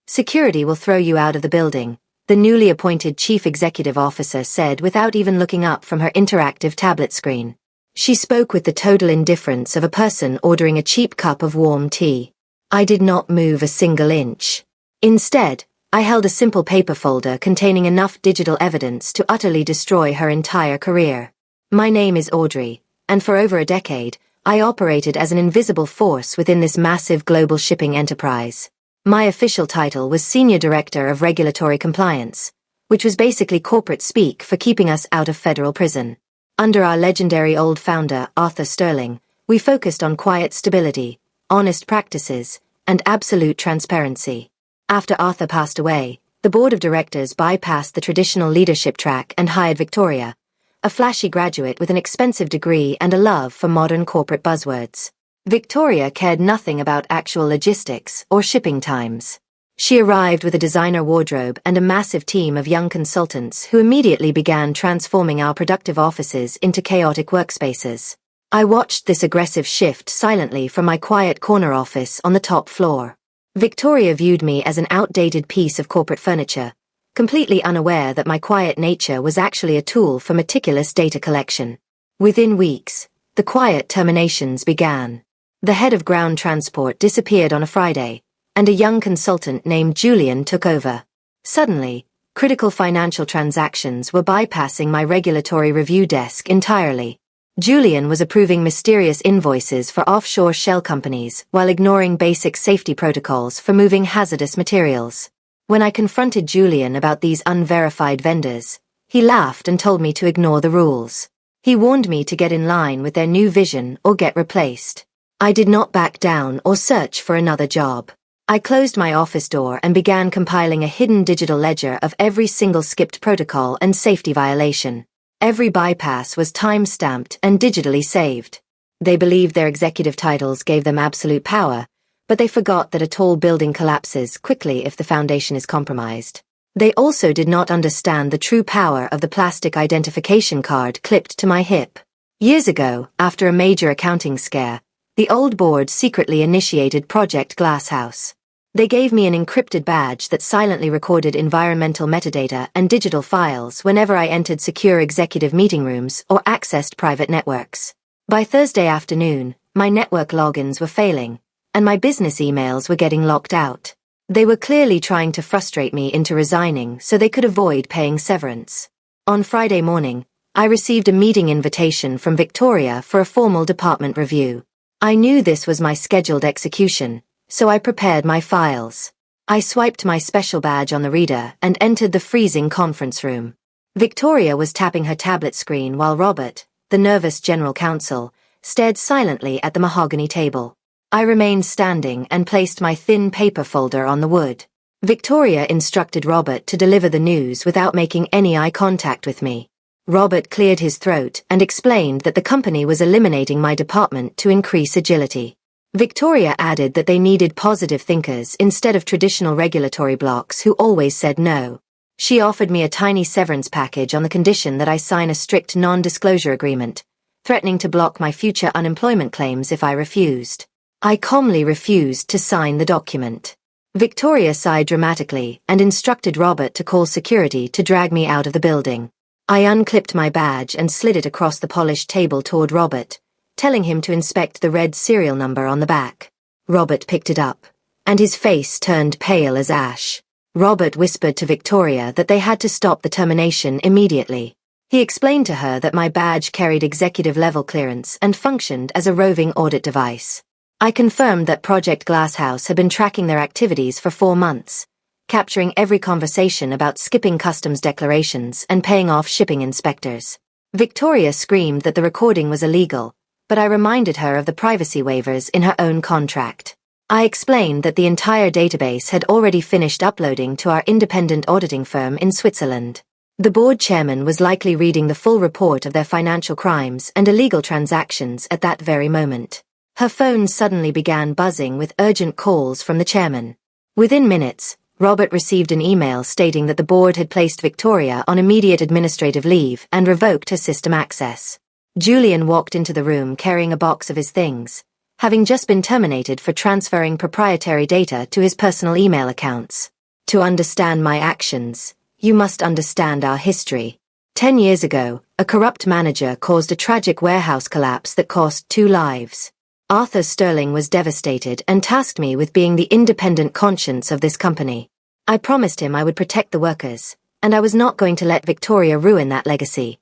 Security will throw you out of the building, the newly appointed chief executive officer said without even looking up from her interactive tablet screen. She spoke with the total indifference of a person ordering a cheap cup of warm tea. I did not move a single inch. Instead, I held a simple paper folder containing enough digital evidence to utterly destroy her entire career. My name is Audrey, and for over a decade, I operated as an invisible force within this massive global shipping enterprise. My official title was Senior Director of Regulatory Compliance, which was basically corporate speak for keeping us out of federal prison. Under our legendary old founder, Arthur Sterling, we focused on quiet stability, honest practices, and absolute transparency. After Arthur passed away, the board of directors bypassed the traditional leadership track and hired Victoria, a flashy graduate with an expensive degree and a love for modern corporate buzzwords. Victoria cared nothing about actual logistics or shipping times. She arrived with a designer wardrobe and a massive team of young consultants who immediately began transforming our productive offices into chaotic workspaces. I watched this aggressive shift silently from my quiet corner office on the top floor. Victoria viewed me as an outdated piece of corporate furniture, completely unaware that my quiet nature was actually a tool for meticulous data collection. Within weeks, the quiet terminations began. The head of ground transport disappeared on a Friday, and a young consultant named Julian took over. Suddenly, critical financial transactions were bypassing my regulatory review desk entirely. Julian was approving mysterious invoices for offshore shell companies while ignoring basic safety protocols for moving hazardous materials. When I confronted Julian about these unverified vendors, he laughed and told me to ignore the rules. He warned me to get in line with their new vision or get replaced. I did not back down or search for another job. I closed my office door and began compiling a hidden digital ledger of every single skipped protocol and safety violation. Every bypass was time-stamped and digitally saved. They believed their executive titles gave them absolute power, but they forgot that a tall building collapses quickly if the foundation is compromised. They also did not understand the true power of the plastic identification card clipped to my hip. Years ago, after a major accounting scare, the old board secretly initiated Project Glasshouse. They gave me an encrypted badge that silently recorded environmental metadata and digital files whenever I entered secure executive meeting rooms or accessed private networks. By Thursday afternoon, my network logins were failing, and my business emails were getting locked out. They were clearly trying to frustrate me into resigning so they could avoid paying severance. On Friday morning, I received a meeting invitation from Victoria for a formal department review. I knew this was my scheduled execution, so I prepared my files. I swiped my special badge on the reader and entered the freezing conference room. Victoria was tapping her tablet screen while Robert, the nervous general counsel, stared silently at the mahogany table. I remained standing and placed my thin paper folder on the wood. Victoria instructed Robert to deliver the news without making any eye contact with me. Robert cleared his throat and explained that the company was eliminating my department to increase agility. Victoria added that they needed positive thinkers instead of traditional regulatory blocks who always said no. She offered me a tiny severance package on the condition that I sign a strict non-disclosure agreement, threatening to block my future unemployment claims if I refused. I calmly refused to sign the document. Victoria sighed dramatically and instructed Robert to call security to drag me out of the building. I unclipped my badge and slid it across the polished table toward Robert, telling him to inspect the red serial number on the back. Robert picked it up, and his face turned pale as ash. Robert whispered to Victoria that they had to stop the termination immediately. He explained to her that my badge carried executive-level clearance and functioned as a roving audit device. I confirmed that Project Glasshouse had been tracking their activities for 4 months, capturing every conversation about skipping customs declarations and paying off shipping inspectors. Victoria screamed that the recording was illegal, but I reminded her of the privacy waivers in her own contract. I explained that the entire database had already finished uploading to our independent auditing firm in Switzerland. The board chairman was likely reading the full report of their financial crimes and illegal transactions at that very moment. Her phone suddenly began buzzing with urgent calls from the chairman. Within minutes, Robert received an email stating that the board had placed Victoria on immediate administrative leave and revoked her system access. Julian walked into the room carrying a box of his things, having just been terminated for transferring proprietary data to his personal email accounts. To understand my actions, you must understand our history. 10 years ago, a corrupt manager caused a tragic warehouse collapse that cost 2 lives. Arthur Sterling was devastated and tasked me with being the independent conscience of this company. I promised him I would protect the workers, and I was not going to let Victoria ruin that legacy.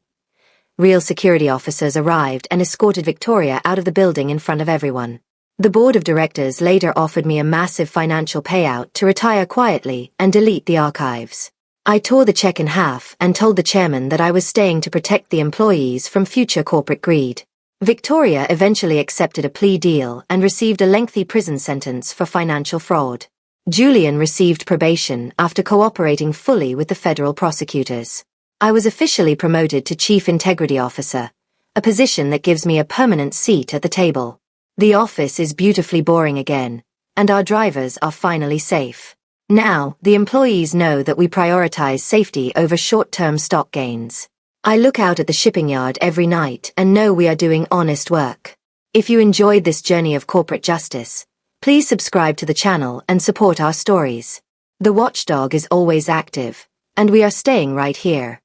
Real security officers arrived and escorted Victoria out of the building in front of everyone. The board of directors later offered me a massive financial payout to retire quietly and delete the archives. I tore the check in half and told the chairman that I was staying to protect the employees from future corporate greed. Victoria eventually accepted a plea deal and received a lengthy prison sentence for financial fraud. Julian received probation after cooperating fully with the federal prosecutors. I was officially promoted to Chief Integrity Officer, a position that gives me a permanent seat at the table. The office is beautifully boring again, and our drivers are finally safe. Now, the employees know that we prioritize safety over short-term stock gains. I look out at the shipping yard every night and know we are doing honest work. If you enjoyed this journey of corporate justice, please subscribe to the channel and support our stories. The watchdog is always active, and we are staying right here.